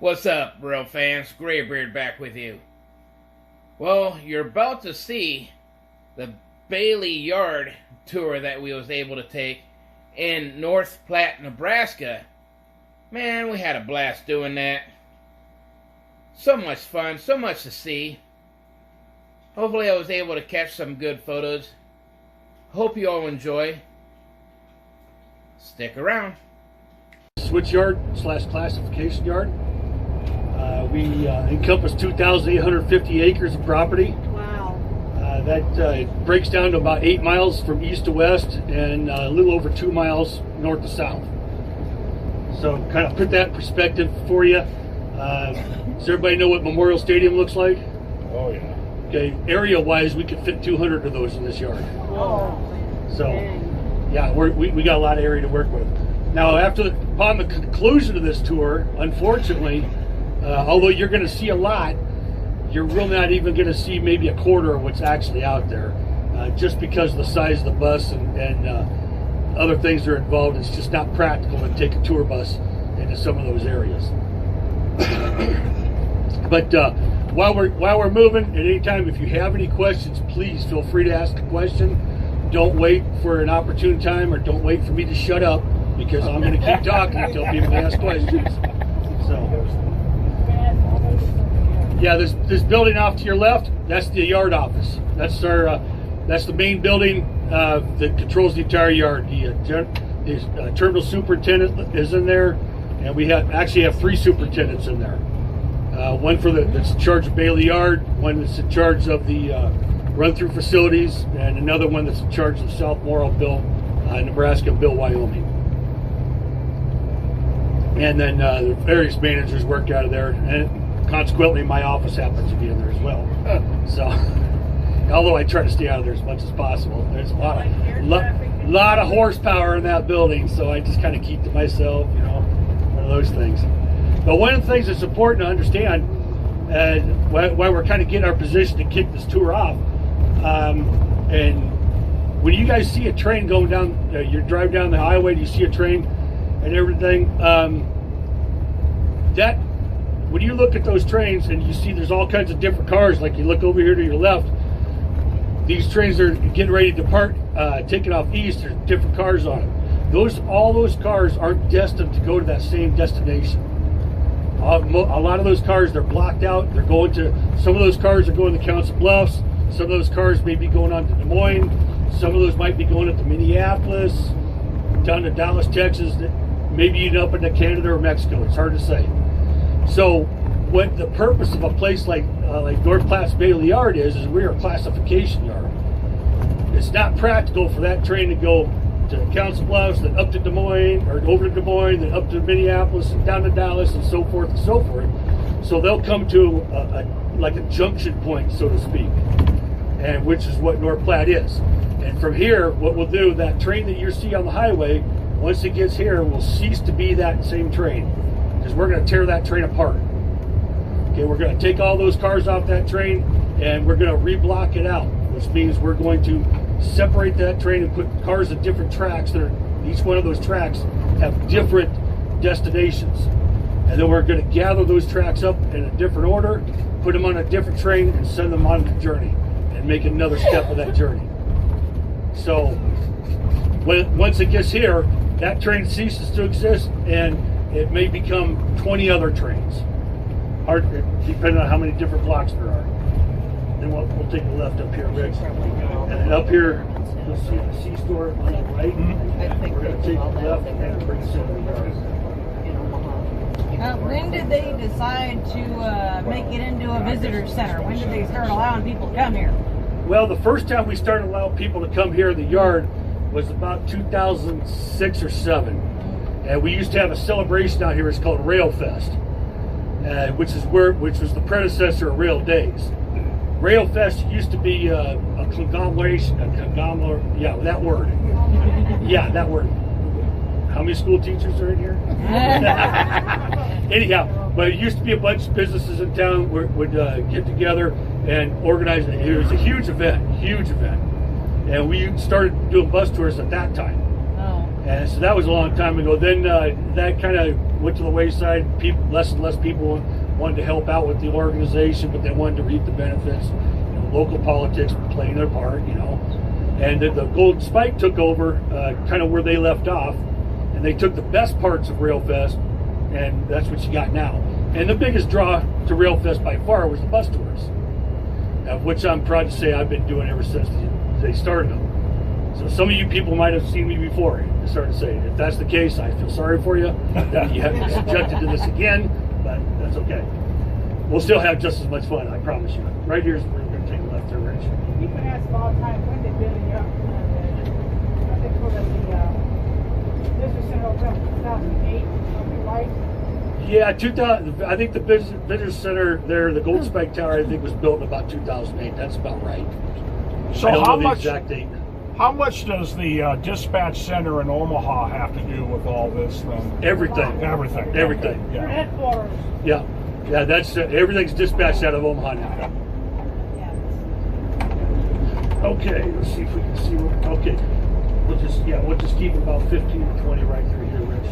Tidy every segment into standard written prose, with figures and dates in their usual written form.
What's up, real fans? Graybeard back with you. Well, you're about to see the Bailey Yard tour that we was able to take in North Platte, Nebraska. Man, we had a blast doing that. So much fun, so much to see. Hopefully I was able to catch some good photos. Hope you all enjoy. Stick around. Switch yard / classification yard. We encompass 2,850 acres of property. Wow. That breaks down to about 8 miles from east to west and a little over 2 miles north to south. So kind of put that in perspective for you. Does everybody know what Memorial Stadium looks like? Oh yeah. Okay, area-wise, we could fit 200 of those in this yard. Oh. So, yeah, we got a lot of area to work with. Now, upon the conclusion of this tour, unfortunately, although you're going to see a lot, you're really not even going to see maybe a quarter of what's actually out there, just because of the size of the bus and other things that are involved. It's just not practical to take a tour bus into some of those areas. But while we're moving, at any time, if you have any questions, please feel free to ask a question. Don't wait for an opportune time, or don't wait for me to shut up, because I'm going to keep talking until people ask questions. So, yeah, this building off to your left, that's the yard office. That's the main building that controls the entire yard. The terminal superintendent is in there, and we actually have 3 superintendents in there. One that's in charge of Bailey Yard, one that's in charge of the run-through facilities, and another one that's in charge of South Morrow, Bill, Nebraska, and Bill, Wyoming. And then the various managers work out of there, and consequently my office happens to be in there as well. So, although I try to stay out of there as much as possible, there's a lot of horsepower in that building, so I just kind of keep to myself, one of those things. But one of the things that's important to understand, why we're kind of getting our position to kick this tour off, and when you guys see a train going down, you drive down the highway, you see a train and everything, when you look at those trains and you see there's all kinds of different cars, like you look over here to your left, these trains are getting ready to depart, taking off east, there's different cars on them. All those cars aren't destined to go to that same destination. A lot of those cars, they're blocked out. Some of those cars are going to Council Bluffs. Some of those cars may be going on to Des Moines. Some of those might be going up to Minneapolis, down to Dallas, Texas, maybe even up into Canada or Mexico. It's hard to say. So what the purpose of a place like North Platte's Bailey Yard is we're a classification yard. It's not practical for that train to go to Council Bluffs, then up to Des Moines, or over to Des Moines, then up to Minneapolis, and down to Dallas, and so forth and so forth. So they'll come to like a junction point, so to speak, and which is what North Platte is. And from here, what we'll do, that train that you see on the highway, once it gets here, will cease to be that same train, because we're going to tear that train apart. Okay, we're going to take all those cars off that train, and we're going to reblock it out, which means we're going to separate that train and put cars at different tracks. Each one of those tracks have different destinations, and then we're going to gather those tracks up in a different order, put them on a different train, and send them on the journey, and make another step of that journey. So once it gets here, that train ceases to exist, and it may become 20 other trains, depending on how many different blocks there are. Then we'll take a left up here, Rick. And then up here, you'll see the C-store on the right. We're going to take a left and bring us into the yard. When did they decide to make it into a visitor center? When did they start allowing people to come here? Well, the first time we started allowing people to come here in the yard was about 2006 or 7. And we used to have a celebration out here. It's called Rail Fest, which was the predecessor of Rail Days. Rail Fest used to be a conglomeration, yeah, that word. Yeah, that word. How many school teachers are in here? Anyhow, but it used to be a bunch of businesses in town would get together and organize it. It was a huge event. And we started doing bus tours at that time. Oh. And so that was a long time ago. Then that kind of went to the wayside. Less and less people wanted to help out with the organization, but they wanted to reap the benefits. Local politics playing their part, And then the Golden Spike took over, kind of where they left off, and they took the best parts of Railfest, and that's what you got now. And the biggest draw to Railfest by far was the bus tours, of which I'm proud to say I've been doing ever since they started them. So some of you people might have seen me before. I started to say, if that's the case, I feel sorry for you that you have been subjected to this again, but that's okay. We'll still have just as much fun, I promise you. Right here's where we're going to take a left there, Rich. You can ask all the time, when did Billy Young, I think for the Business Center opened up in 2008, right? Yeah, 2000. I think the business center there, the Gold Spike Tower, I think was built in about 2008. That's about right. So I don't how know the much? exact date. How much does the dispatch center in Omaha have to do with all this then? Everything. Everything. Everything. Okay, Your yeah. headquarters. Yeah, that's everything's dispatched out of Omaha now. Okay, let's see if we can see. Okay, we'll just keep about 15 to 20 right through here, Rich.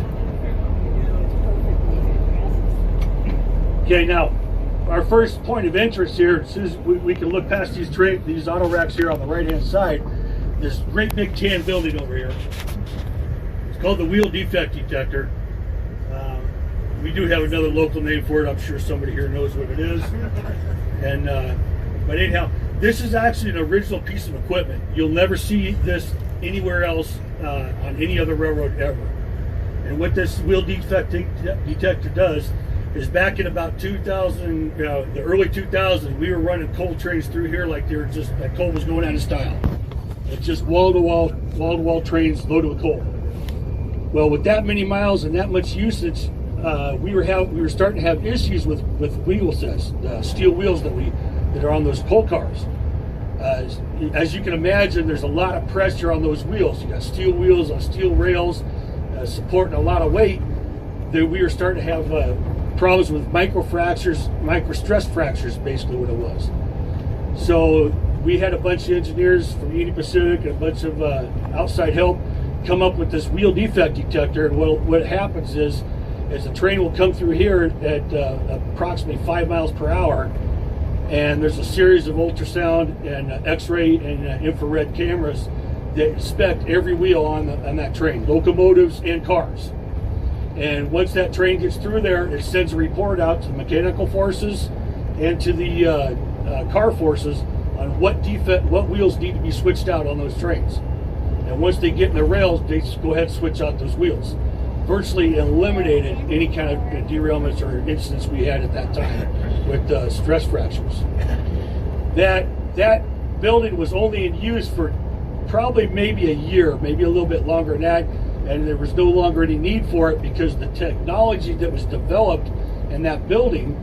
Okay, now our first point of interest here, as soon as we can look past these auto racks here on the right hand side, this great big tan building over here. It's called the Wheel Defect Detector. We do have another local name for it. I'm sure somebody here knows what it is. And but anyhow, this is actually an original piece of equipment. You'll never see this anywhere else on any other railroad ever. And what this wheel defect detector does is, back in about 2000, the early 2000s, we were running coal trains through here like they were just like coal was going out of style. It's just wall-to-wall trains loaded with coal. Well, with that many miles and that much usage, we were starting to have issues with wheel sets, steel wheels that are on those coal cars. As you can imagine, there's a lot of pressure on those wheels. You got steel wheels on steel rails, supporting a lot of weight. That we were starting to have problems with micro-stress fractures, basically what it was. So we had a bunch of engineers from Union Pacific and a bunch of outside help come up with this wheel defect detector. And what happens is a train will come through here at approximately 5 miles per hour, and there's a series of ultrasound and X-ray and infrared cameras that inspect every wheel on that train, locomotives and cars. And once that train gets through there, it sends a report out to the mechanical forces and to the car forces on what wheels need to be switched out on those trains. And once they get in the rails, they just go ahead and switch out those wheels. Virtually eliminated any kind of derailments or incidents we had at that time with stress fractures. That building was only in use for probably maybe a year, maybe a little bit longer than that, and there was no longer any need for it because the technology that was developed in that building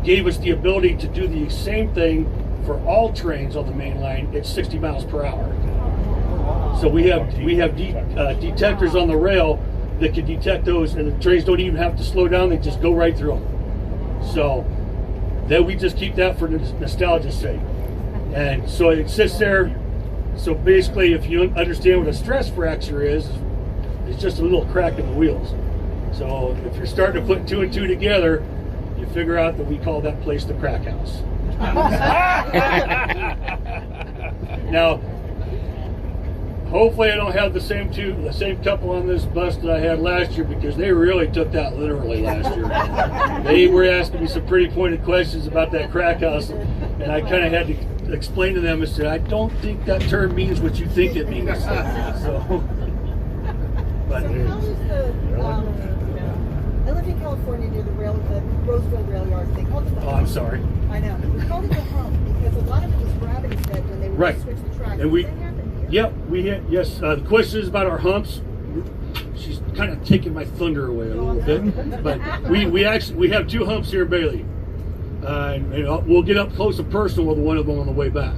gave us the ability to do the same thing for all trains on the main line at 60 miles per hour. So we have detectors on the rail that can detect those, and the trains don't even have to slow down; they just go right through them. So then we just keep that for nostalgia's sake, and so it sits there. So basically, if you understand what a stress fracture is, it's just a little crack in the wheels. So if you're starting to put two and two together, you figure out that we call that place the crack house. Now, hopefully I don't have the same couple on this bus that I had last year, because they really took that literally last year. They were asking me some pretty pointed questions about that crack house, and I kind of had to explain to them and said, I don't think that term means what you think it means. So, but how is I live in California near the Roseville Rail Yard. They called it the hump. I'm sorry. I know. We called it the hump because a lot of it was gravity fed when they would Right. switch the track. And Does that happen here? Yep, we had, yes. The question is about our humps. She's kind of taking my thunder away a little bit, but we have two humps here in Bailey, and we'll get up close and personal with one of them on the way back.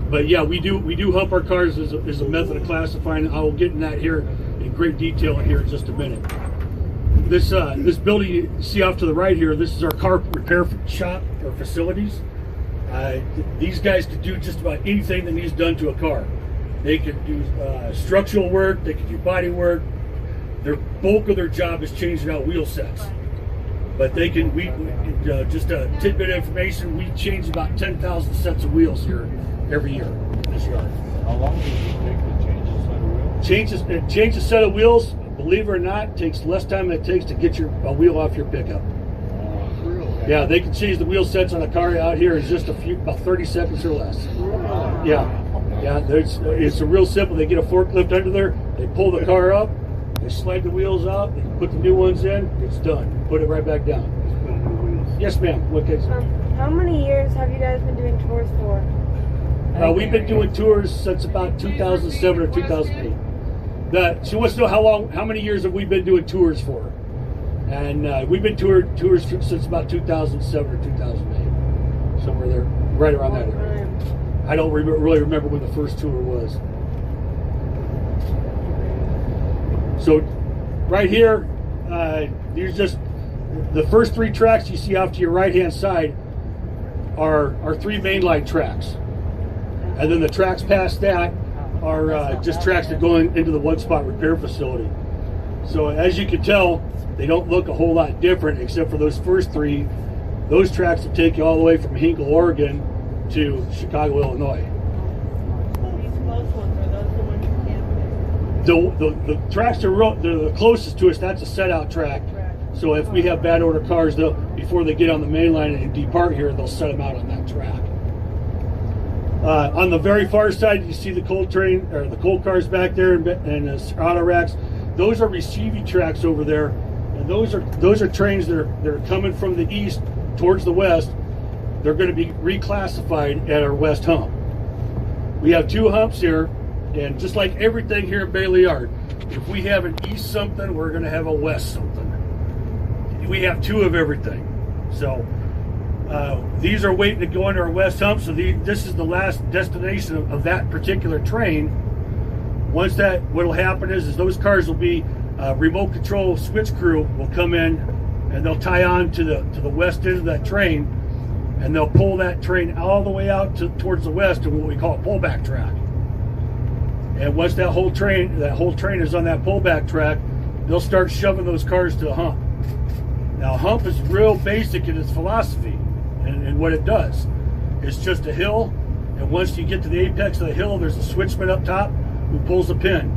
But yeah, we do hump our cars as a method of classifying. I will get in that here in great detail here in just a minute. This building you see off to the right here, this is our car repair shop or facilities. These guys could do just about anything that needs done to a car. They could do structural work, they could do body work, their bulk of their job is changing out wheel sets. But they can, just a tidbit of information, we change about 10,000 sets of wheels here every year in this yard. How long does it take to change a set of wheels? Change a set of wheels, believe it or not, takes less time than it takes to get a wheel off your pickup. Really? Yeah, they can change the wheel sets on a car out here in just about 30 seconds or less. Yeah, it's a real simple. They get a forklift under there, they pull the car up, they slide the wheels out, they put the new ones in, it's done. Put it right back down. Yes, ma'am. What case? How many years have you guys been doing tours for? We've been doing tours since about 2007 or 2008. She wants to know how many years have we been doing tours for? And we've been tours since about 2007 or 2008, somewhere there, right around that area. I don't really remember when the first tour was. So, right here, these just the first 3 tracks you see off to your right-hand side are 3 mainline tracks, and then the tracks past that are just tracks that go into the one-spot repair facility. So, as you can tell, they don't look a whole lot different, except for those first 3. Those tracks will take you all the way from Hinkle, Oregon, to Chicago, Illinois. These close ones, are those the ones you can't The tracks they're the closest to us. That's a set out track. So if we have bad order cars, before they get on the main line and depart here, they'll set them out on that track. On the very far side, you see the coal train or the coal cars back there and the auto racks. Those are receiving tracks over there, and those are trains that are coming from the east towards the west. They're going to be reclassified at our west hump. We have 2 humps here, and just like everything here at Bailey Yard, if we have an east something, we're going to have a west something. We have 2 of everything. So these are waiting to go into our west hump, so this is the last destination of that particular train. Once what'll happen is those cars will be remote control switch crew will come in, and they'll tie on to the west end of that train, and they'll pull that train all the way out towards the west to what we call a pullback track. And once that whole train is on that pullback track, they'll start shoving those cars to a hump. Now, a hump is real basic in its philosophy and what it does. It's just a hill, and once you get to the apex of the hill, there's a switchman up top who pulls a pin.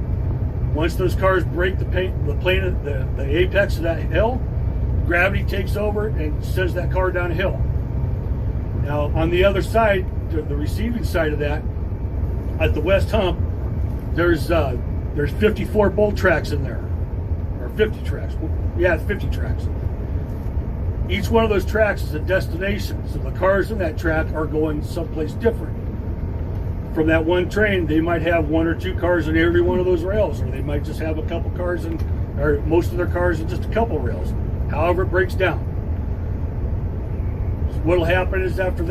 Once those cars break the apex of that hill, gravity takes over and sends that car down a hill. Now, on the other side, the receiving side of that, at the west hump, there's 54 bolt tracks in there, or 50 tracks. Yeah, it's 50 tracks. Each one of those tracks is a destination, so the cars in that track are going someplace different. From that one train, they might have 1 or 2 cars in every one of those rails, or they might just have a couple cars or most of their cars in just a couple rails. However it breaks down. What'll happen is after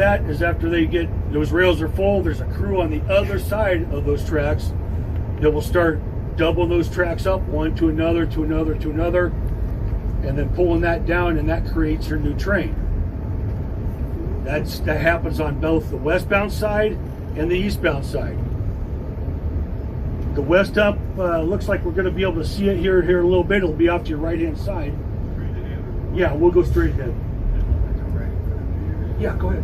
they get those rails are full, there's a crew on the other side of those tracks that will start doubling those tracks up, one to another, to another, to another, and then pulling that down, and that creates your new train. That happens on both the westbound side and the eastbound side. The west up looks like we're going to be able to see it here in a little bit. It'll be off to your right hand side. Yeah, we'll go straight ahead. Yeah, go ahead.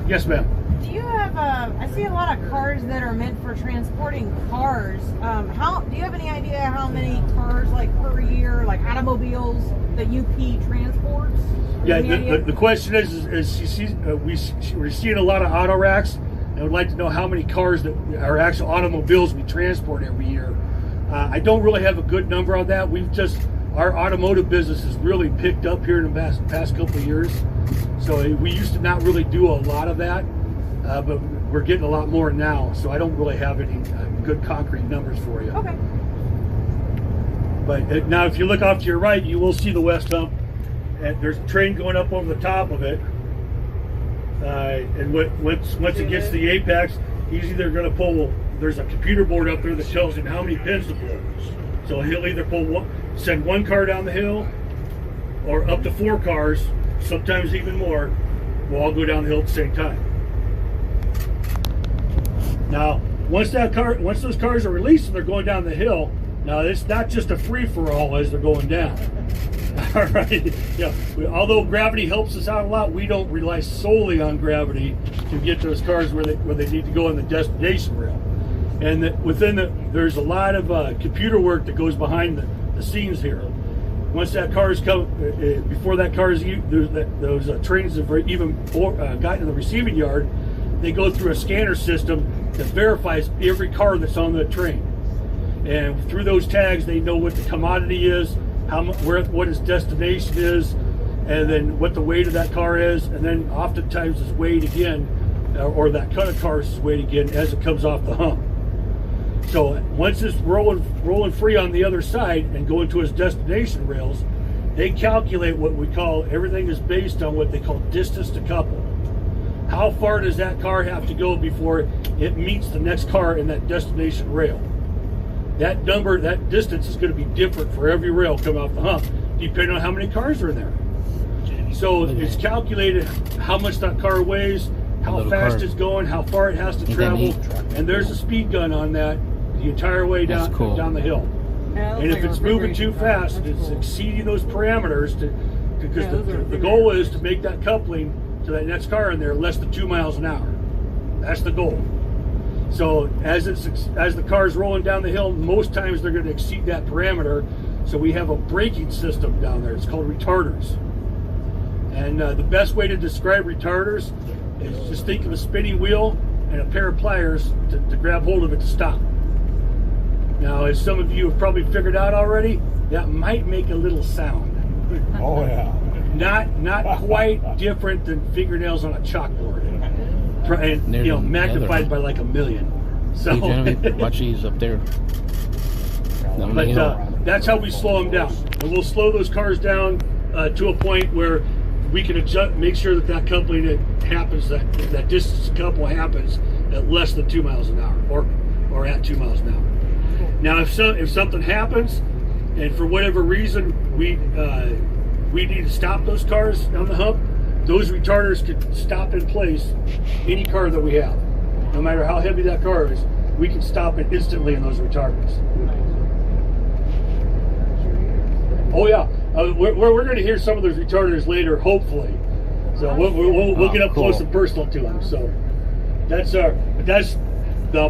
Yes, ma'am. Do you have I see a lot of cars that are meant for transporting cars. Do you have any idea how many cars, like, per year, like automobiles, that UP transports? Yeah, the question is we're seeing a lot of auto racks, and I would like to know how many cars that are actual automobiles we transport every year. I don't really have a good number on that. Our automotive business has really picked up here in the past couple of years. So we used to not really do a lot of that, but we're getting a lot more now. So I don't really have any good concrete numbers for you. Okay. But now if you look off to your right, you will see the west hump. And there's a train going up over the top of it. And once it gets to the apex, he's either going to pull, there's a computer board up there that tells him how many pins to pull. So he'll either send 1 car down the hill, or up to 4 cars, sometimes even more, will all go down the hill at the same time. Now, once those cars are released and they're going down the hill, now it's not just a free-for-all as they're going down. All right. Yeah. Although gravity helps us out a lot, we don't rely solely on gravity to get those cars where they need to go on the destination rail. And there's a lot of computer work that goes behind the scenes here. Once that car is before that car is those trains have even gotten to the receiving yard, they go through a scanner system that verifies every car that's on the train. And through those tags, they know what the commodity is, what its destination is, and then what the weight of that car is, and then oftentimes it's weighed again, or that cut of cars is weighed again as it comes off the hump. So once it's rolling free on the other side and going to its destination rails, they calculate what we call, everything is based on what they call distance to couple. How far does that car have to go before it meets the next car in that destination rail? That number, that distance is going to be different for every rail coming off the hump, depending on how many cars are in there. So it's calculated how much that car weighs, how fast it's going, how far it has to travel, and there's a speed gun on that the entire way down the hill. And if it's moving too fast, it's exceeding those parameters, because the goal is to make that coupling to that next car in there less than 2 miles an hour. That's the goal. So as the car's rolling down the hill, most times they're going to exceed that parameter. So we have a braking system down there. It's called retarders. And the best way to describe retarders is just think of a spinning wheel and a pair of pliers to grab hold of it to stop. Now, as some of you have probably figured out already, that might make a little sound. Oh yeah. Not quite different than fingernails on a chalkboard, and magnified by like 1 million. So, hey, Genevieve, watch these up there. But that's how we slow them down, and we'll slow those cars down to a point where we can adjust, make sure that coupling that happens, that distance couple happens at less than 2 miles an hour, or at 2 miles an hour. Now, if something happens, and for whatever reason we need to stop those cars on the hump, those retarders could stop in place any car that we have. No matter how heavy that car is, we can stop it instantly in those retarders. Oh yeah, we're going to hear some of those retarders later, hopefully. So we'll get up close and personal to them. So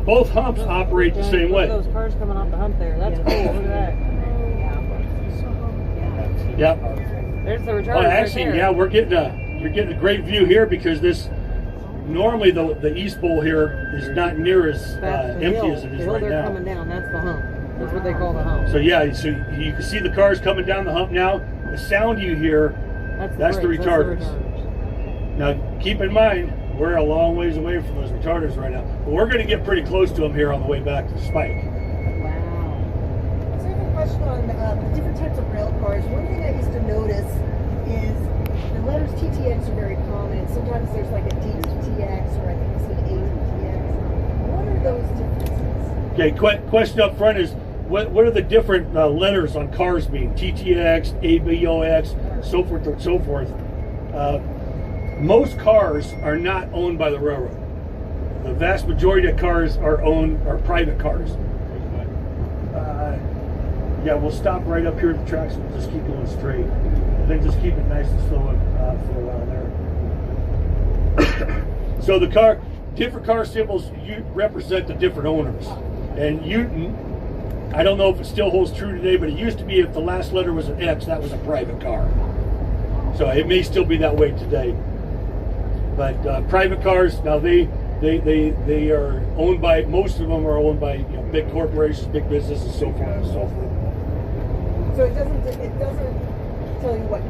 both humps operate the same way. Those cars coming off the hump there. That's cool. Look at that. Yep. There's the retarders. Oh, actually, right there. Yeah, you're getting a great view here, because normally the east bowl here is not near as empty as it is right now. Coming down. That's the hump. That's what they call the hump. So yeah, so you can see the cars coming down the hump now. The sound you hear, that's the retarders. Now, keep in mind, we're a long ways away from those retarders right now, but we're going to get pretty close to them here on the way back to the spike. Wow. So I have a question on the different types of rail cars. One thing I used to notice is the letters TTX are very common, and sometimes there's like a DTX, or I think it's an ATTX. What are those differences? Okay, question up front is, what are the different letters on cars mean? TTX, ABOX, so forth and so forth. Most cars are not owned by the railroad. The vast majority of cars are private cars. Yeah, we'll stop right up here at the tracks and just keep going straight. And then just keep it nice and slow for a while there. So different car symbols represent the different owners. And I don't know if it still holds true today, but it used to be if the last letter was an X, that was a private car. So it may still be that way today. But private cars, now they are owned by, most of them are owned by big corporations, big businesses, so forth and so forth. So it doesn't tell you what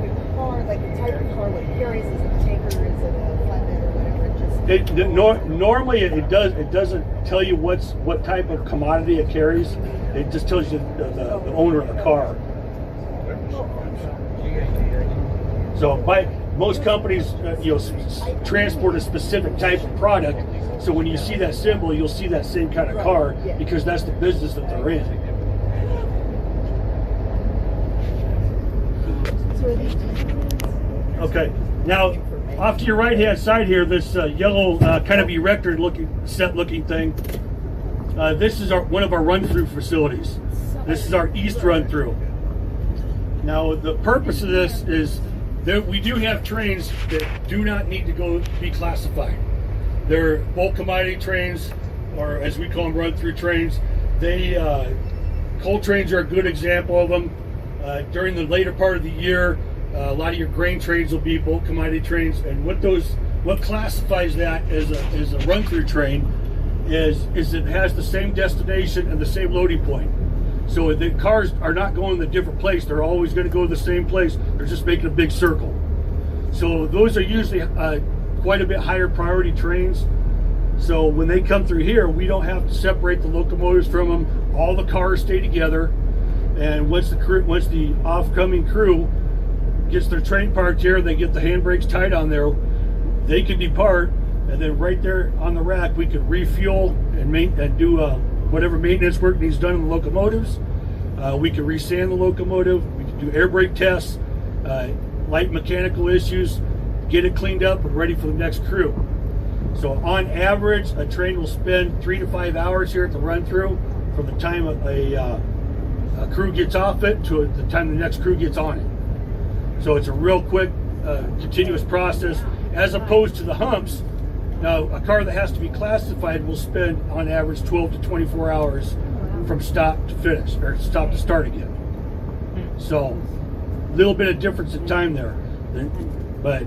the car, like the type of car, what it carries. Is it a tanker? Is it a flatbed or whatever? Normally it doesn't tell you what type of commodity it carries. It just tells you the owner of the car. So most companies transport a specific type of product. So when you see that symbol, you'll see that same kind of car, because that's the business that they're in. So are these Okay, now Off to your right hand side here, this yellow kind of erector looking thing. This is one of our run through facilities. This is our east run through. Now the purpose of this is that we do have trains that do not need to be classified. They're bulk commodity trains, or as we call them, run through trains. Coal trains are a good example of them. During the later part of the year, a lot of your grain trains will be bulk commodity trains, and what classifies that as a run-through train is it has the same destination and the same loading point. So the cars are not going to a different place; they're always going to go to the same place. They're just making a big circle. So those are usually quite a bit higher priority trains. So when they come through here, we don't have to separate the locomotives from them. All the cars stay together, and once the off-coming crew gets their train parked here, they get the handbrakes tied on there, they can depart, and then right there on the rack we could refuel and do whatever maintenance work needs done in the locomotives. We could resand the locomotive, we could do air brake tests, light mechanical issues, get it cleaned up and ready for the next crew. So on average, a train will spend 3 to 5 hours here at the run through from the time a crew gets off it to the time the next crew gets on it. So it's a real quick, continuous process, as opposed to the humps. Now, a car that has to be classified will spend on average 12 to 24 hours from stop to finish, or stop to start again. So a little bit of difference in time there. But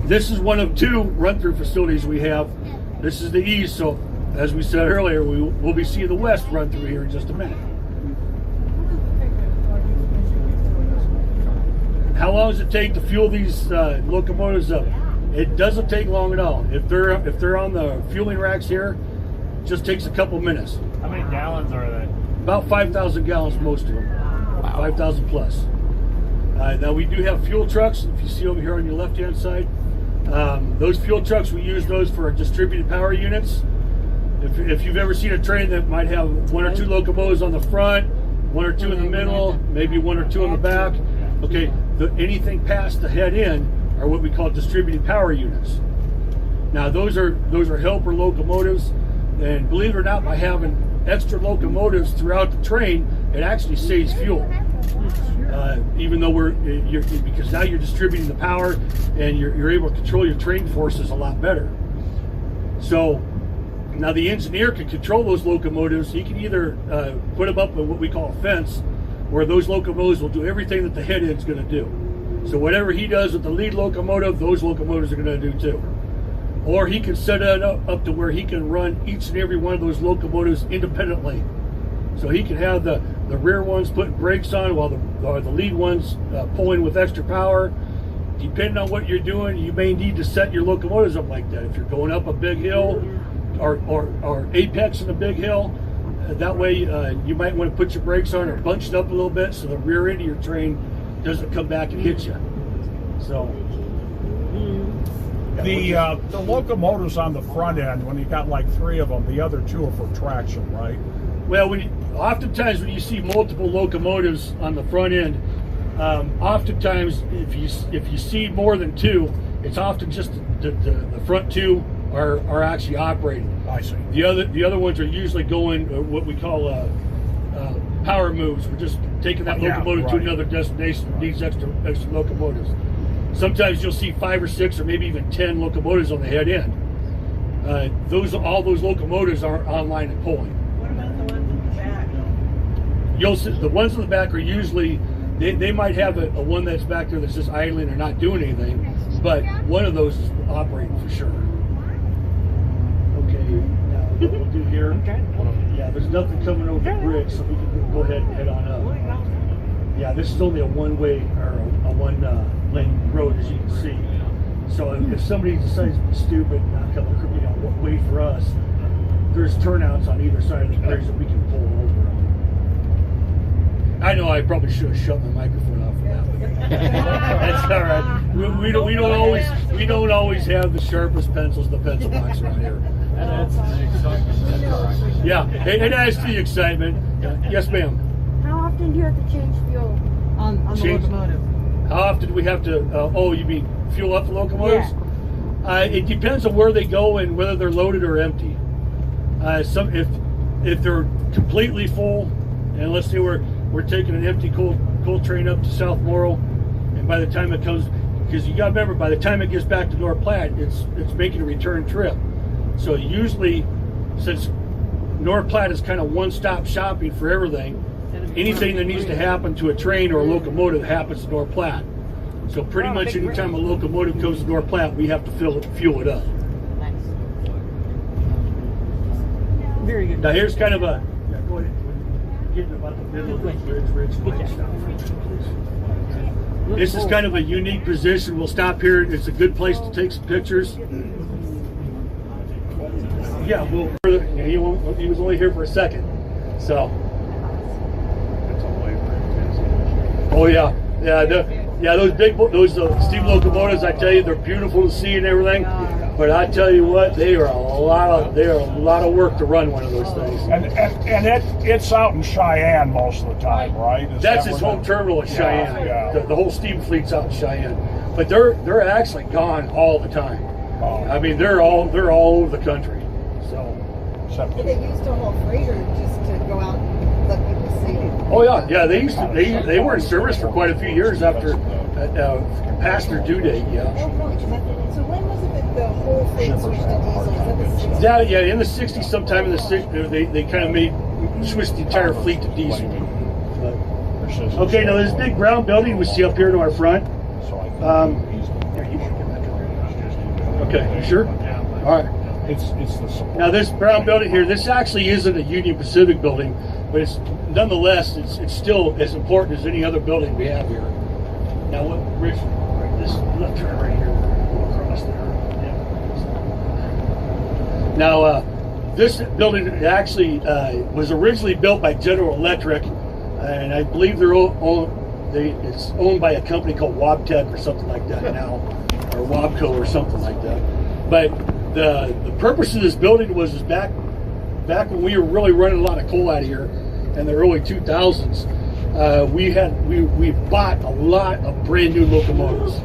this is one of 2 run-through facilities we have. This is the east, so as we said earlier, we'll be seeing the west run through here in just a minute. How long does it take to fuel these locomotives up? It doesn't take long at all. If they're on the fueling racks here, it just takes a couple minutes. How many gallons are they? About 5,000 gallons, most of them. Wow. 5,000 plus. Now we do have fuel trucks. If you see over here on your left-hand side, those fuel trucks, we use those for our distributed power units. If you've ever seen a train that might have 1 or 2 locomotives on the front, 1 or 2 in the middle, maybe 1 or 2 on the back. Okay, anything past the head end are what we call distributed power units. Now those are helper locomotives, and believe it or not, by having extra locomotives throughout the train, it actually saves fuel. Even though because now you're distributing the power and you're able to control your train forces a lot better. So now the engineer can control those locomotives. He can either put them up with what we call a fence, where those locomotives will do everything that the head end's going to do. So whatever he does with the lead locomotive, those locomotives are going to do too. Or he can set it up to where he can run each and every one of those locomotives independently. So he can have the rear ones putting brakes on while the lead ones pulling with extra power. Depending on what you're doing, you may need to set your locomotives up like that. If you're going up a big hill or apex in a big hill, that way you might want to put your brakes on or bunch it up a little bit so the rear end of your train doesn't come back and hit you. So the locomotives on the front end, when you got like 3 of them, the other 2 are for traction, right? Well, oftentimes when you see multiple locomotives on the front end, oftentimes if you see more than 2, it's often just the front 2 are actually operating. I see. The other ones are usually going what we call power moves. We're just taking that locomotive to another destination that needs extra locomotives. Sometimes you'll see 5 or 6 or maybe even 10 locomotives on the head end. All those locomotives are online and pulling. What about the ones in the back? You'll see the ones in the back are usually they might have a one that's back there that's just idling or not doing anything, but one of those is operating for sure. Okay, now what we'll do here, yeah, there's nothing coming over the bridge, so we can go ahead and head on up. Yeah, this is only a one-way or a one-lane road, as you can see. So if somebody decides to be stupid and not come, wait for us, there's turnouts on either side of the bridge that we can pull over on. I know I probably should have shut my microphone off for that one. That's all right. We don't always have the sharpest pencils in the pencil box around here. Yeah, it adds to the excitement. Yes, ma'am. How often do you have to change fuel? On the locomotive. How often do we have to? Oh, you mean fuel up the locomotives? It depends on where they go and whether they're loaded or empty. If they're completely full, and let's say we're taking an empty coal train up to South Morrow, and by the time it comes, because you got to remember, by the time it gets back to North Platte, it's making a return trip. So usually, since North Platte is kind of one-stop shopping for everything, anything that needs to happen to a train or a locomotive happens to North Platte. So pretty much any time a locomotive goes to North Platte, we have to fuel it up. Nice. Very good. Now here's kind of a, yeah, go ahead. Getting about the middle of the bridge. This is kind of a unique position. We'll stop here. It's a good place to take some pictures. Yeah, he was only here for a second. So. Oh yeah, those steam locomotives. I tell you, they're beautiful to see and everything. But I tell you what, they are a lot of work to run one of those things. And it's out in Cheyenne most of the time, right? That's his home terminal in Cheyenne. Yeah. The whole steam fleet's out in Cheyenne, but they're actually gone all the time. I mean, they're all over the country. So. And they used to haul freighter just to go out and let people see it. Oh yeah. They were in service for quite a few years after past their due date. Yeah. Oh, really? So when was it that the whole thing switched to diesel? Is that the 60s? Yeah, in the 60s, sometime in the 60s, they kind of switched the entire fleet to diesel. Okay, now this big brown building we see up here to our front. Okay, you sure? All right. Now this brown building here, this actually isn't a Union Pacific building, but nonetheless, it's still as important as any other building we have here. Now what, Rich, this left turn right here, go across there. Yeah. Now this building actually was originally built by General Electric, and I believe it's owned by a company called Wabtec or something like that now, or Wabco or something like that. But the purpose of this building was back when we were really running a lot of coal out of here in the early 2000s. We bought a lot of brand new locomotives,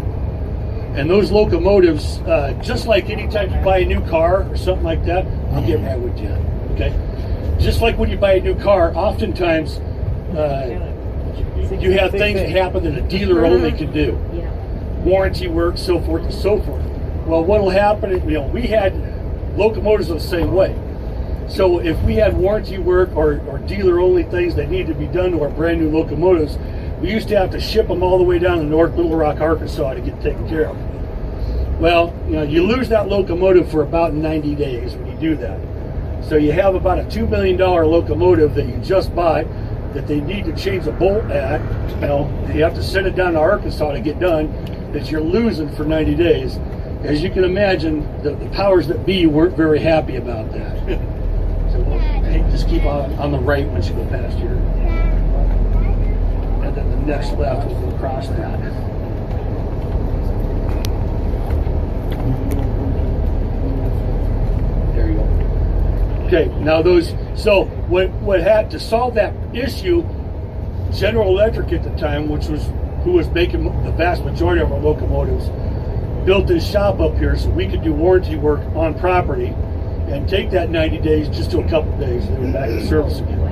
and those locomotives, just like any time you buy a new car or something like that, I'll get right with you. Okay, just like when you buy a new car, oftentimes you have things that happen that a dealer only can do, warranty work, so forth and so forth. Well, what will happen? We had locomotives the same way. So if we had warranty work or dealer-only things that needed to be done to our brand new locomotives, we used to have to ship them all the way down to North Little Rock, Arkansas to get taken care of. Well, you lose that locomotive for about 90 days when you do that. So you have about a $2 million locomotive that you just bought that they need to change a bolt at. You have to send it down to Arkansas to get done, that you're losing for 90 days. As you can imagine, the powers that be weren't very happy about that. So we'll just keep on the right once you go past here. And then the next left will go across that. There you go. Okay, now so what had to solve that issue, General Electric at the time, who was making the vast majority of our locomotives, built this shop up here so we could do warranty work on property and take that 90 days just to a couple of days and then back in service again. Wow.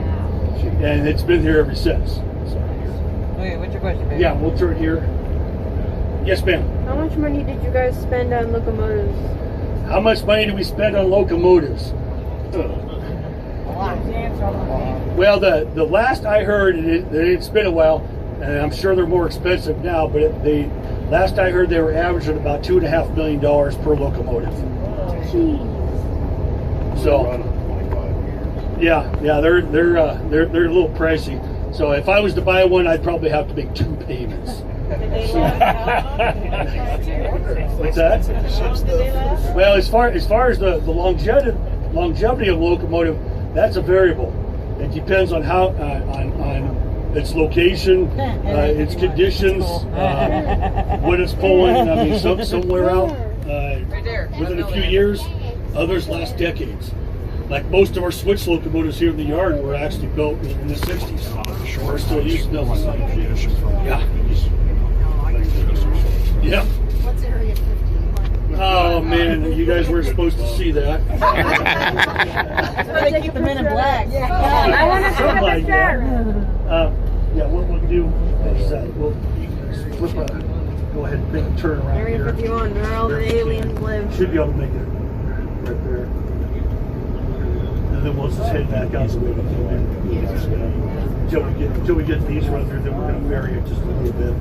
And it's been here ever since. Okay, what's your question, baby? Yeah, we'll turn here. Yes, ma'am. How much money did you guys spend on locomotives? How much money do we spend on locomotives? Well, the last I heard, it's been a while, and I'm sure they're more expensive now, but last I heard they were averaging about $2.5 million per locomotive. So, yeah, they're a little pricey. So if I was to buy one, I'd probably have to make 2 payments. What's that? Well, as far as the longevity of locomotive, that's a variable. It depends on how on its location, its conditions, when it's pulling. I mean, somewhere out within a few years, others last decades. Like most of our switch locomotives here in the yard were actually built in the 60s. We're still using those. Yeah. Yeah. What's Area 51? Oh man, you guys weren't supposed to see that. That's where they keep the men in black. I want to see Something the like that. picture. Yeah, what we'll do is you can flip up, go ahead and make a turn around Area here. 51, where all the aliens live. Should be able to make it right there. And then we'll just head back out the way until we get to the east run through, then we're going to vary it just a little bit.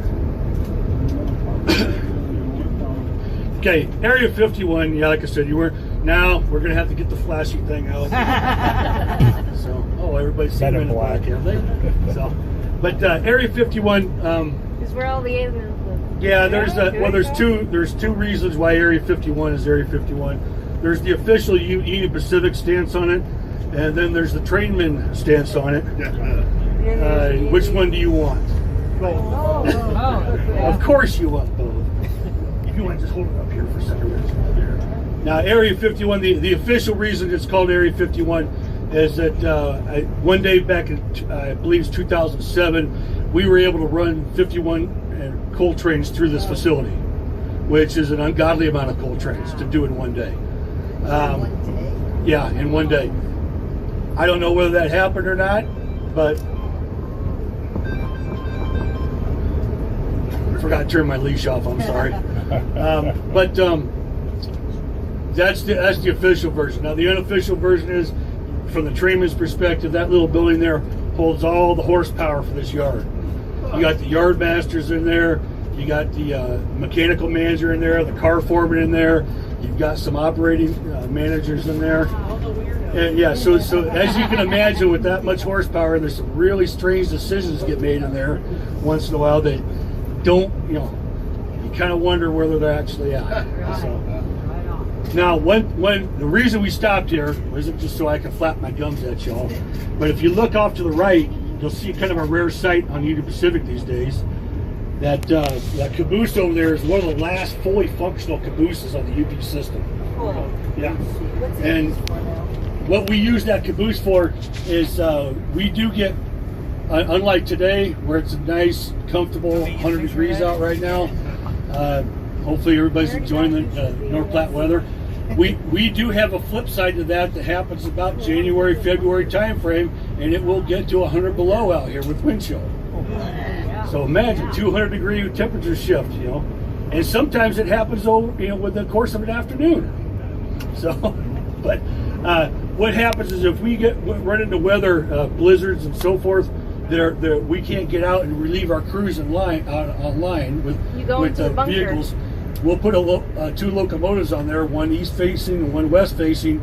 Okay, Area 51, yeah, like I said, now we're going to have to get the flashy thing out. So, everybody's seen Men in Black, have they? So, but Area 51, Is where all the aliens live. yeah, there's two reasons why Area 51 is Area 51. There's the official Union Pacific stance on it, and then there's the trainman stance on it. Which one do you want? Oh. Of course you want both. If you want to just hold it up here for a second. Now, Area 51, the official reason it's called Area 51 is that one day back in, I believe it's 2007, we were able to run 51 coal trains through this facility, which is an ungodly amount of coal trains to do in one day. Yeah, in one day. I don't know whether that happened or not, but I forgot to turn my leash off. I'm sorry. That's the official version. Now the unofficial version is, from the trainman's perspective, that little building there holds all the horsepower for this yard. You got the yard masters in there. You got the mechanical manager in there, the car foreman in there. You've got some operating managers in there. And yeah, so as you can imagine, with that much horsepower, there's some really strange decisions get made in there once in a while that don't, you kind of wonder whether they're actually out. So, now, the reason we stopped here wasn't just so I can flap my gums at y'all, but if you look off to the right, you'll see kind of a rare sight on Union Pacific these days. That caboose over there is one of the last fully functional cabooses on the UP system. Yeah, and what we use that caboose for is we do get, unlike today where it's a nice, comfortable 100 degrees out right now. Hopefully everybody's enjoying the North Platte weather. We do have a flip side to that happens about January, February time frame, and it will get to 100 below out here with wind chill. So imagine 200 degree temperature shift, and sometimes it happens over, with the course of an afternoon. So, but what happens is if we run into weather, blizzards and so forth, we can't get out and relieve our crews online with vehicles. We'll put two locomotives on there, one east facing and one west facing,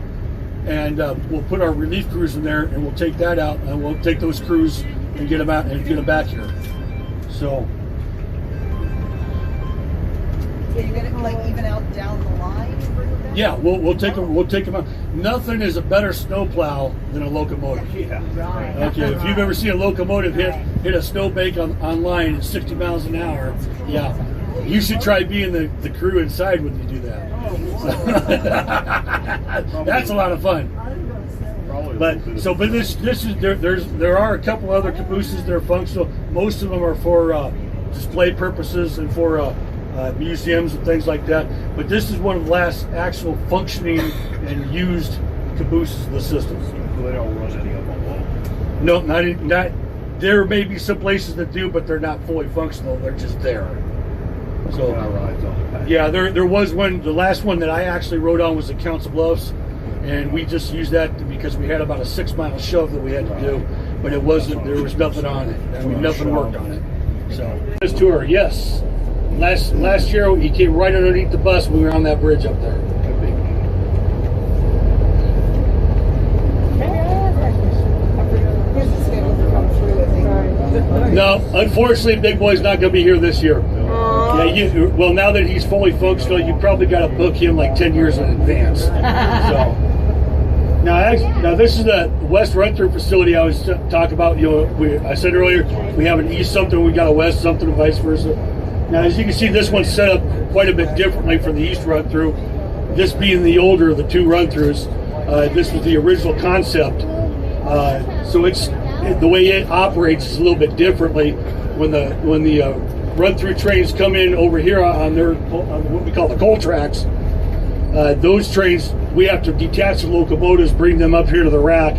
and we'll put our relief crews in there, and we'll take that out, and we'll take those crews and get them out and get them back here. So you're gonna even out down the line and bring them back? Yeah, we'll take them out. Nothing is a better snowplow than a locomotive. Yeah. Okay, if you've ever seen a locomotive hit a snowbank on line at 60 miles an hour, yeah, you should try being the crew inside when you do that. That's a lot of fun. But this is there are a couple other cabooses that are functional. Most of them are for display purposes and for museums and things like that. But this is one of the last actual functioning and used cabooses in the system. They don't run any of them. No, not. There may be some places that do, but they're not fully functional. They're just there. So yeah, there was one. The last one that I actually rode on was at Council Bluffs, and we just used that because we had about a 6-mile shove that we had to do, but it wasn't. There was nothing on it. I mean, nothing worked on it. So this tour, yes. Last year he came right underneath the bus when we were on that bridge up there. No, unfortunately, Big Boy's not going to be here this year. Yeah, well, now that he's fully functional, you probably got to book him like 10 years in advance. So now this is the West Run-Through facility I was talking about. I said earlier we have an East something, we got a West something, and vice versa. Now, as you can see, this one's set up quite a bit differently from the East Run-Through. This being the older of the two run-throughs, this was the original concept. So the way it operates is a little bit differently. When the run-through trains come in over here on what we call the coal tracks. Those trains, we have to detach the locomotives, bring them up here to the rack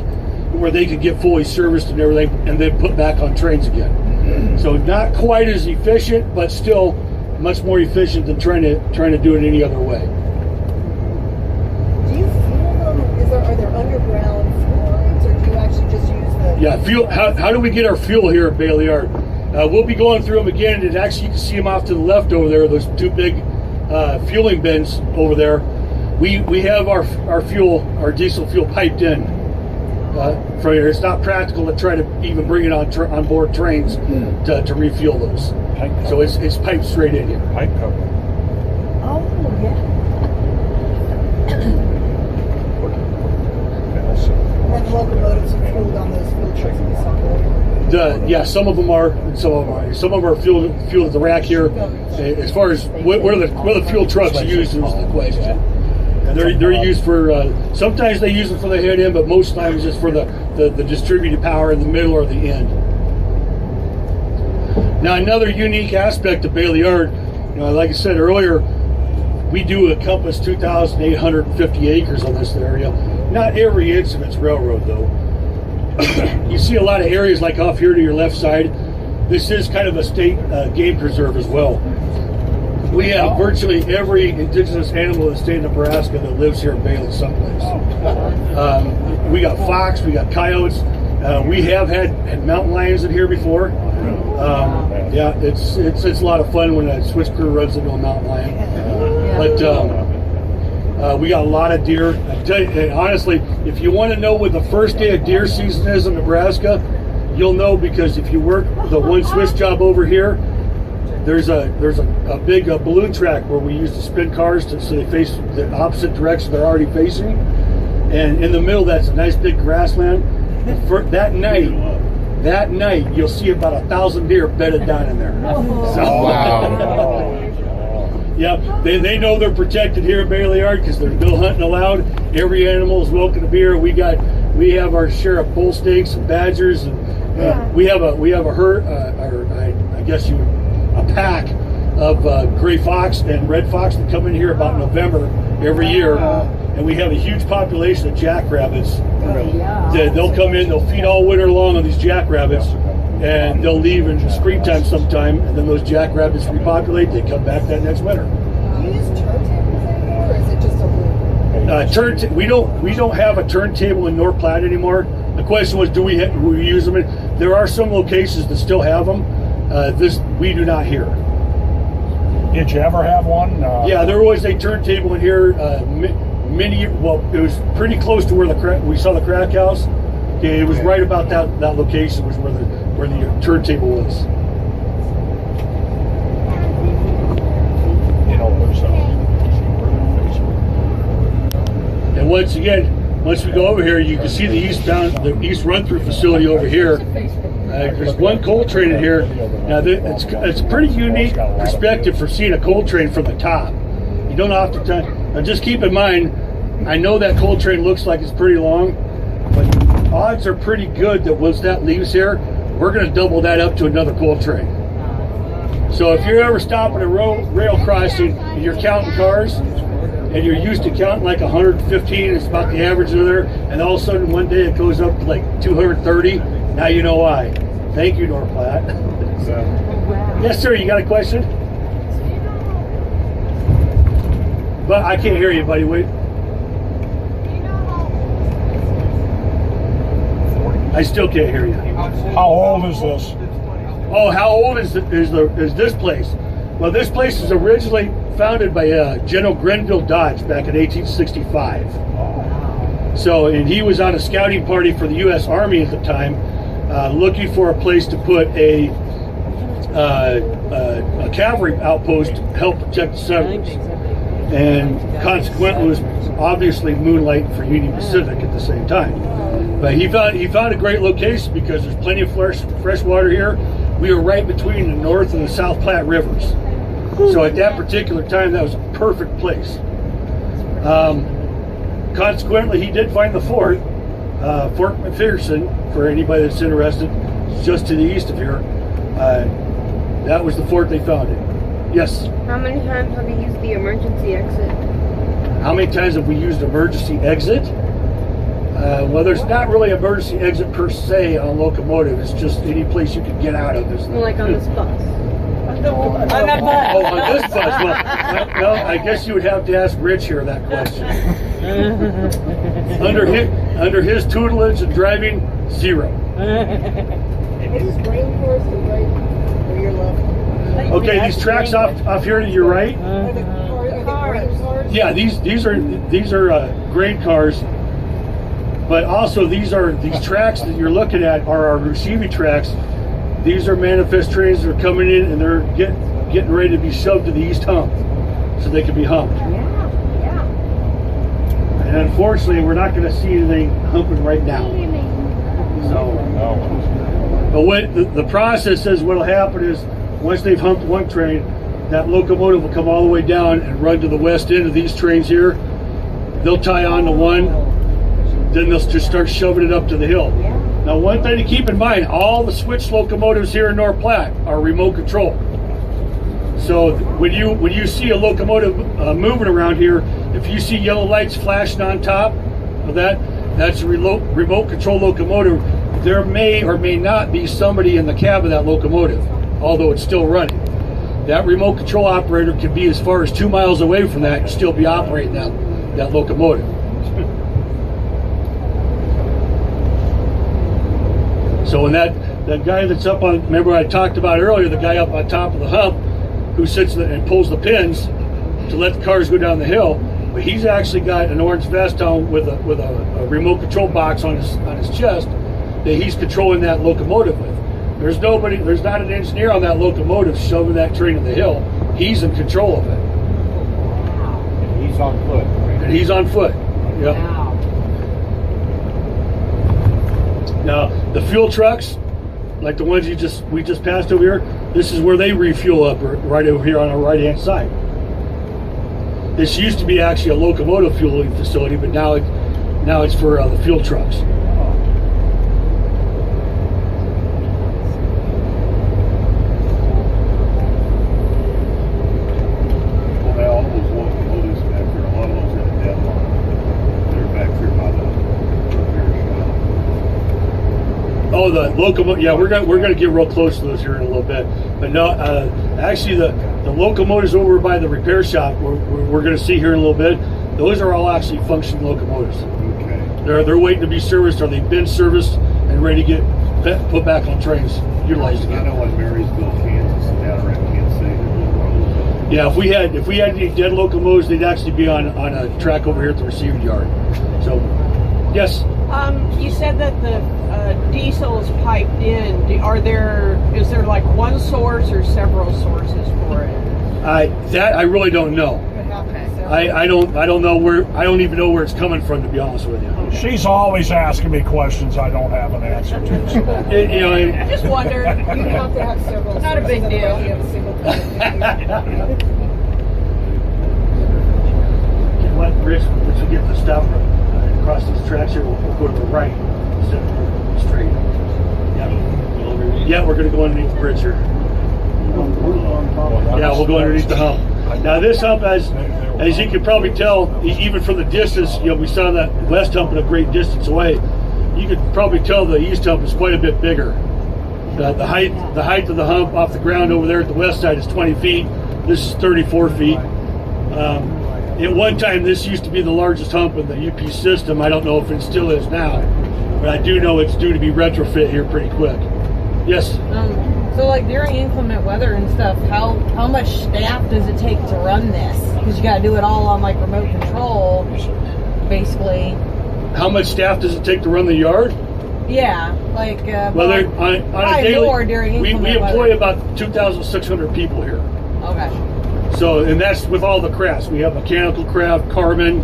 where they can get fully serviced and everything, and then put back on trains again. So not quite as efficient, but still much more efficient than trying to do it any other way. Do you fuel them? Are there underground fuel lines, or do you actually just use the? Yeah, fuel. How do we get our fuel here at Bailey Yard? We'll be going through them again, and actually you can see them off to the left over there. Those two big fueling bins over there. We have our fuel, our diesel fuel piped in from here. It's not practical to try to even bring it on board trains to refuel those. So it's piped straight in here. Pipe cover. Oh yeah. And the locomotives are fueled on those fuel trucks that we saw earlier. Yeah, some of them are, and some of them are. Some of them are fueled at the rack here. As far as where the fuel trucks are used is the question. And they're used for, sometimes they use it for the head end, but most times it's for the distributed power in the middle or the end. Now another unique aspect of Bailey Yard, like I said earlier, we do encompass 2,850 acres on this area. Not every incident's railroad though. You see a lot of areas like off here to your left side. This is kind of a state game preserve as well. We have virtually every indigenous animal in the state of Nebraska that lives here in Bailey someplace. We got fox, we got coyotes. We have had mountain lions in here before. Yeah, it's a lot of fun when a switch crew runs into a mountain lion. But we got a lot of deer. I tell you, honestly, if you want to know what the first day of deer season is in Nebraska, you'll know, because if you work the one switch job over here, there's a big balloon track where we use to spin cars so they face the opposite direction they're already facing, and in the middle that's a nice big grassland. That night you'll see about 1,000 deer bedded down in there. So, Wow. yeah, they know they're protected here in Bailey Yard because there's no hunting allowed. Every animal is welcome to be here. We have our share of bull steaks and badgers, and we have a herd, a pack of gray fox and red fox that come in here about November every year, and we have a huge population of jackrabbits. They'll come in, they'll feed all winter long on these jackrabbits, and they'll leave in springtime sometime, and then those jackrabbits repopulate. They come back that next winter. Do you use turntables anymore, or is it just a loop? We don't have a turntable in North Platte anymore. The question was, do we use them? There are some locations that still have them. We do not here. Did you ever have one? Yeah, there was a turntable in here. It was pretty close to where we saw the crack house. Okay, it was right about that location was where the turntable was. And once we go over here, you can see the east run-through facility over here. There's one coal train in here. Now, it's a pretty unique perspective for seeing a coal train from the top. You don't often time. Now, just keep in mind, I know that coal train looks like it's pretty long, but odds are pretty good that once that leaves here, we're going to double that up to another coal train. So if you're ever stopping a rail crossing and you're counting cars, and you're used to counting like 115, it's about the average of there, and all of a sudden one day it goes up to like 230, now you know why. Thank you, North Platte. Yes, sir, you got a question? But I can't hear you, buddy. Wait. I still can't hear you. How old is this? Oh, how old is this place? Well, this place was originally founded by General Grenville Dodge back in 1865. So, and he was on a scouting party for the U.S. Army at the time, looking for a place to put a cavalry outpost to help protect the settlers. And consequently was obviously moonlighting for Union Pacific at the same time. But he found a great location because there's plenty of fresh water here. We were right between the North and the South Platte rivers. So at that particular time, that was a perfect place. Consequently, he did find the fort, Fort McPherson, for anybody that's interested, just to the east of here. That was the fort they found it. Yes. How many times have you used the emergency exit? How many times have we used emergency exit? Well, there's not really emergency exit per se on a locomotive. It's just any place you can get out of. There's Well, like on this bus. Oh, on this bus. Well, I guess you would have to ask Rich here that question. under his tutelage and driving, 0. It is grain cars to the right or your left. Okay, these tracks off here to your right. Are the grain cars? Yeah, these are grain cars. But also these tracks that you're looking at are our receiving tracks. These are manifest trains that are coming in and they're getting ready to be shoved to the east hump so they can be humped. Yeah. And unfortunately, we're not going to see anything humping right now. So, but what the process is, what'll happen is once they've humped one train, that locomotive will come all the way down and run to the west end of these trains here. They'll tie on to one, then they'll just start shoving it up to the hill. Now, one thing to keep in mind, all the switch locomotives here in North Platte are remote control. So when you see a locomotive moving around here, if you see yellow lights flashing on top of that's a remote control locomotive. There may or may not be somebody in the cab of that locomotive, although it's still running. That remote control operator can be as far as 2 miles away from that and still be operating that locomotive. So when that guy that's up on, remember I talked about earlier, the guy up on top of the hump who sits and pulls the pins to let the cars go down the hill, but he's actually got an orange vest on with a remote control box on his chest that he's controlling that locomotive with. There's not an engineer on that locomotive shoving that train to the hill. He's in control of it. And he's on foot. And he's on foot. Yep. Now, the fuel trucks, like the ones we just passed over here, this is where they refuel up right over here on our right-hand side. This used to be actually a locomotive fueling facility, but now it's for the fuel trucks. Oh, the locomotive. Yeah, we're gonna get real close to those here in a little bit. But no, actually the locomotives over by the repair shop we're gonna see here in a little bit. Those are all actually functioning locomotives. Okay. They're waiting to be serviced, or they've been serviced and ready to get put back on trains, utilized again. I know in Marysville, Kansas, and down around Kansas City, there's little roads. Yeah, if we had any dead locomotives, they'd actually be on a track over here at the receiving yard. So, yes. You said that the diesel is piped in. Is there like one source or several sources for it? I really don't know. I don't know where. I don't even know where it's coming from, to be honest with you. She's always asking me questions I don't have an answer to. So. I just wondered. You have to have several. Not a big deal. You have a single. What, Rich, once we get the stuff across these tracks here, we'll go to the right instead of straight. Yeah, we're going to go underneath the bridge here. Yeah, we'll go underneath the hump. Now this hump, as you can probably tell, even from the distance, we saw that west hump at a great distance away. You could probably tell the east hump is quite a bit bigger. The height of the hump off the ground over there at the west side is 20 feet. This is 34 feet. At one time, this used to be the largest hump in the UP system. I don't know if it still is now, but I do know it's due to be retrofit here pretty quick. Yes? So like during inclement weather and stuff, how much staff does it take to run this? Because you got to do it all on like remote control, basically. How much staff does it take to run the yard? Yeah, like well, on a daily, more during we inclement employ weather. about 2,600 people here. Okay. So, and that's with all the crafts. We have mechanical craft, carmen,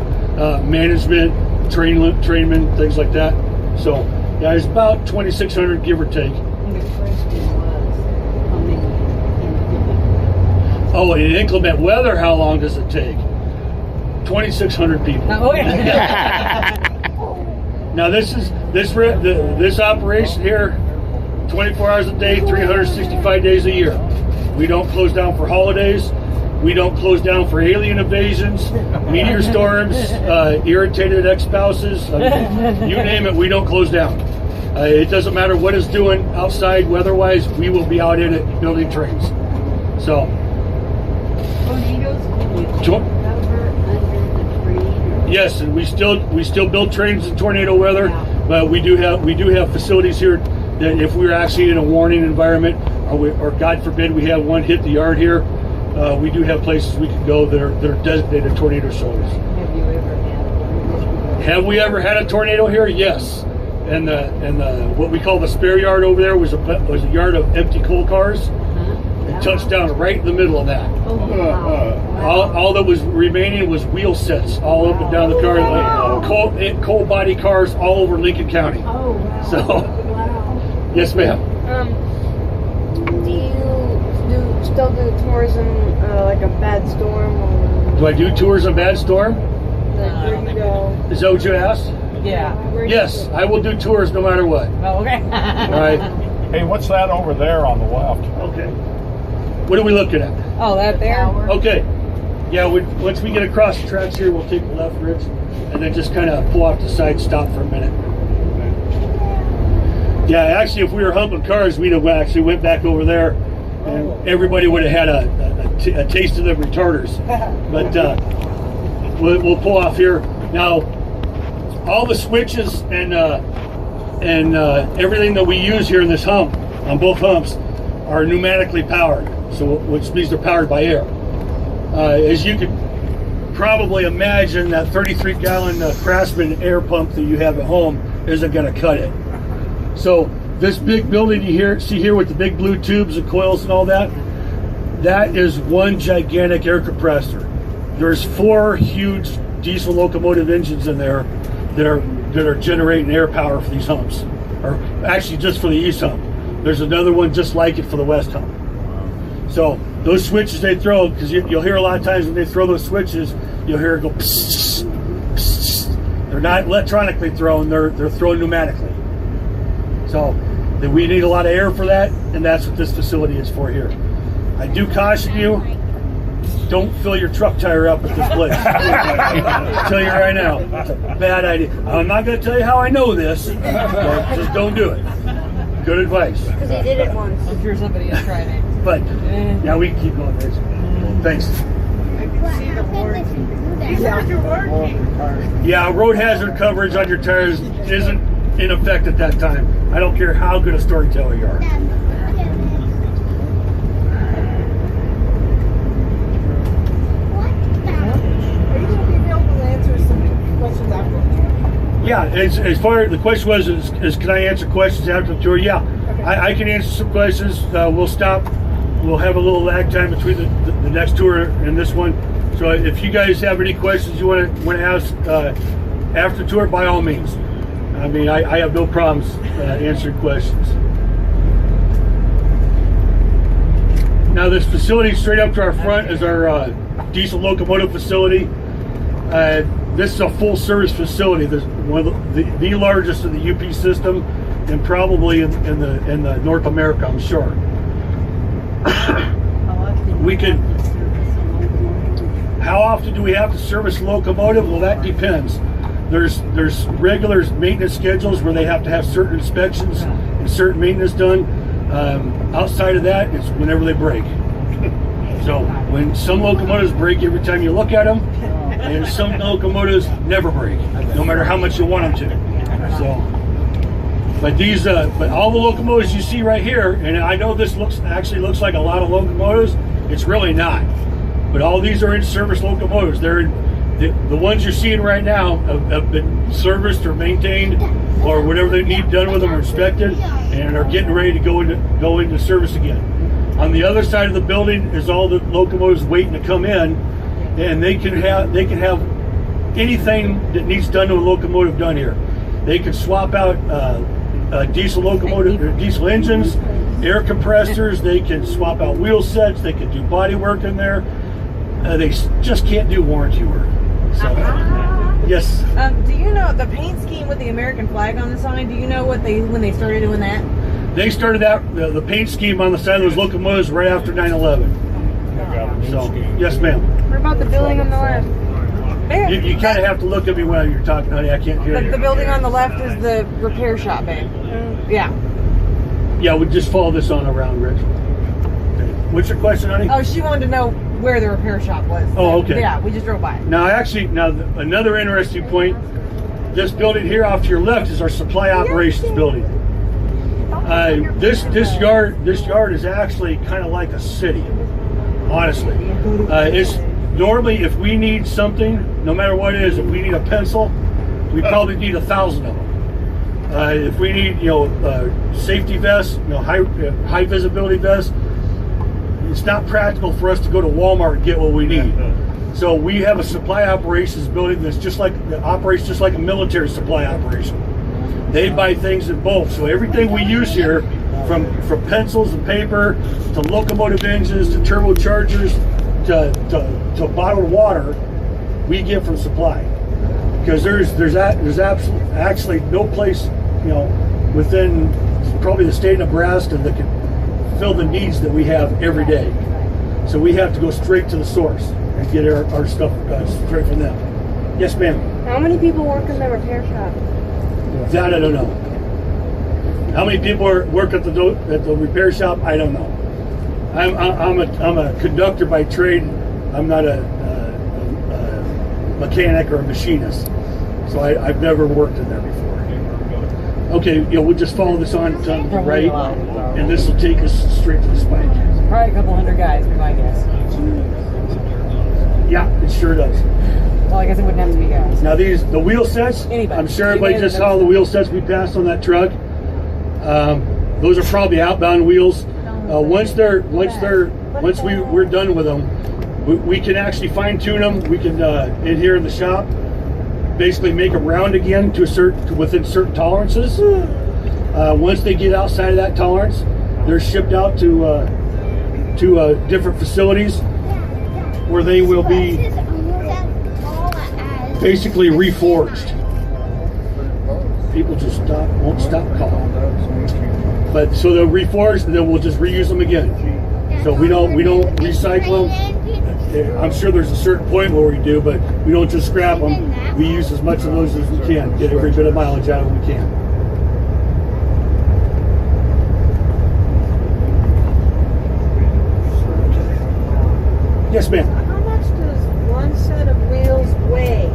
management, trainmen, things like that. So, yeah, it's about 2,600, give or take. Oh, in inclement weather, how long does it take? 2,600 people. Oh, yeah. Now, this operation here, 24 hours a day, 365 days a year. We don't close down for holidays. We don't close down for alien invasions, meteor storms, irritated ex-spouses. You name it, we don't close down. It doesn't matter what it's doing outside, weather-wise, we will be out in it building trains. So. Tornadoes, can you cover under the tree? Yes, and we still build trains in tornado weather, but we do have facilities here that if we're actually in a warning environment, or God forbid we have one hit the yard here, we do have places we can go that are designated tornado shelters. Have we ever had a tornado here? Yes. And what we call the spare yard over there was a yard of empty coal cars. It touched down right in the middle of that. All that was remaining was wheel sets all up and down the car, like coal body cars all over Lincoln County. So, yes, ma'am. Do you still do tourism like a bad storm? Or Do I do tours on Bad Storm? like where you go? Is that what you asked? Yeah. Yes, I will do tours no matter what. Oh, okay. All right. Hey, what's that over there on the left? Okay. What are we looking at? Oh, that there? Okay. Yeah, once we get across the tracks here, we'll take the left, Rich, and then just kind of pull off the side, stop for a minute. Yeah, actually, if we were humping cars, we'd have actually went back over there, and everybody would have had a taste of the retarders. But we'll pull off here. Now, all the switches and everything that we use here in this hump, on both humps, are pneumatically powered, so which means they're powered by air. As you could probably imagine, that 33-gallon Craftsman air pump that you have at home isn't going to cut it. So this big building you see here with the big blue tubes and coils and all that, that is one gigantic air compressor. There's 4 huge diesel locomotive engines in there that are generating air power for these humps, or actually just for the east hump. There's another one just like it for the west hump. So those switches they throw, because you'll hear a lot of times when they throw those switches, you'll hear it go psst, psst. They're not electronically thrown, they're thrown pneumatically. So we need a lot of air for that, and that's what this facility is for here. I do caution you, don't fill your truck tire up at this place. I'll tell you right now, it's a bad idea. I'm not going to tell you how I know this, but just don't do it. Good advice. Because he did it once. I'm sure somebody has tried it. But yeah, we can keep going. Thanks. I can see the warranty. These are your warranty. Yeah, road hazard coverage on your tires isn't in effect at that time. I don't care how good a storyteller you are. Yeah, as far as the question was, is can I answer questions after the tour? Yeah, okay. I can answer some questions. We'll stop. We'll have a little lag time between the next tour and this one. So if you guys have any questions you want to ask after the tour, by all means. I mean, I have no problems answering questions. Now this facility straight up to our front is our diesel locomotive facility. This is a full service facility. There's one of the largest in the UP system, and probably in the North America, I'm sure. How often do we have to service a locomotive? Well, that depends. There's regular maintenance schedules where they have to have certain inspections and certain maintenance done. Outside of that, it's whenever they break. So when some locomotives break every time you look at them, and some locomotives never break, no matter how much you want them to. So, but all the locomotives you see right here, and I know this actually looks like a lot of locomotives. It's really not. But all these are in-service locomotives. They're the ones you're seeing right now have been serviced or maintained, or whatever they need done with them or inspected, and are getting ready to go into service again. On the other side of the building is all the locomotives waiting to come in, and they can have anything that needs done to a locomotive done here. They can swap out diesel locomotive or diesel engines, air compressors. They can swap out wheel sets. They can do body work in there. They just can't do warranty work. So, yes. Do you know the paint scheme with the American flag on the sign? Do you know when they started doing that? They started that the paint scheme on the side of those locomotives right after 9/11. So, yes, ma'am. What about the building on the left? You kind of have to look at me while you're talking, honey. I can't hear you. The building on the left is the repair shop, babe. Yeah. Yeah, we just follow this on around, Rich. Okay. What's your question, honey? Oh, she wanted to know where the repair shop was. Oh, okay. Yeah, we just drove by. Now, actually, another interesting point. This building here off to your left is our supply operations building. This yard is actually kind of like a city, honestly. It's normally, if we need something, no matter what it is, if we need a pencil, we probably need 1,000 of them. If we need, safety vests, high visibility vests, it's not practical for us to go to Walmart and get what we need. So we have a supply operations building that operates just like a military supply operation. They buy things in bulk, so everything we use here, from pencils and paper to locomotive engines to turbochargers to bottled water, we get from supply. Because there's actually no place, within probably the state of Nebraska that can fill the needs that we have every day. So we have to go straight to the source and get our stuff straight from them. Yes, ma'am. How many people work in the repair shop? That I don't know. How many people work at the repair shop? I don't know. I'm a conductor by trade. I'm not a mechanic or a machinist, so I've never worked in there before. Okay, we'll just follow this on to the right, and this will take us straight to the spike. Probably a couple hundred guys, be my guess. Yeah, it sure does. Well, I guess it wouldn't have to be guys. Now the wheel sets, Anybody. I'm sure everybody just saw the wheel sets we passed on that truck. Those are probably outbound wheels. Once we're done with them, we can actually fine tune them. We can in here in the shop, basically make them round again within certain tolerances. Once they get outside of that tolerance, they're shipped out to different facilities where they will be basically reforged. People just won't stop calling. But so they'll reforge, and then we'll just reuse them again. So we don't recycle them. I'm sure there's a certain point where we do, but we don't just scrap them. We use as much of those as we can, get every bit of mileage out of them we can. Yes, ma'am. How much does one set of wheels weigh?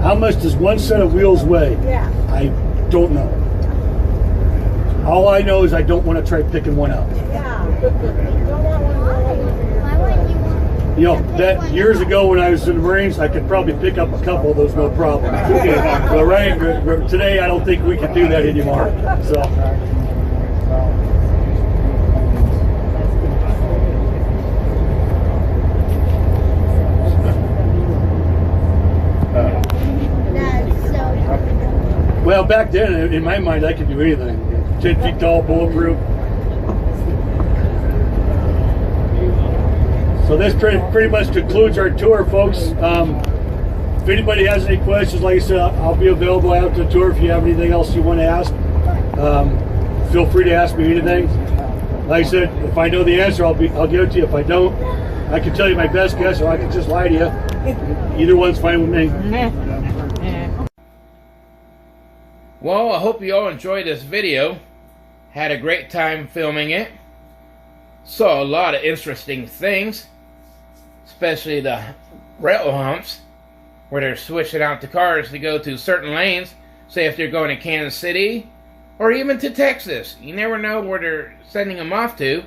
How much does one set of wheels weigh? Yeah. I don't know. All I know is I don't want to try picking one up. Yeah. You don't want one That years ago when I was in the Marines, I could probably pick up a couple of those, no problem. But today, I don't think we can do that anymore. So. Well, back then, in my mind, I could do anything. 10 feet tall, bulletproof. So this pretty much concludes our tour, folks. If anybody has any questions, like I said, I'll be available after the tour if you have anything else you want to ask. Feel free to ask me anything. Like I said, if I know the answer, I'll give it to you. If I don't, I can tell you my best guess, or I can just lie to you. Either one's fine with me. Well, I hope you all enjoyed this video. Had a great time filming it. Saw a lot of interesting things. Especially the rail humps, where they're switching out the cars to go to certain lanes. Say if they're going to Kansas City, or even to Texas. You never know where they're sending them off to.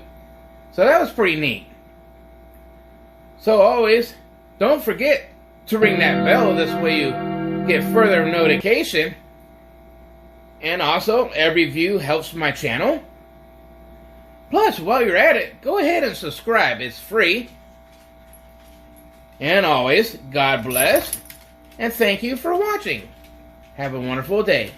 So that was pretty neat. So always, don't forget to ring that bell. This way you get further notification. And also, every view helps my channel. Plus, while you're at it, go ahead and subscribe. It's free. And always, God bless. And thank you for watching. Have a wonderful day.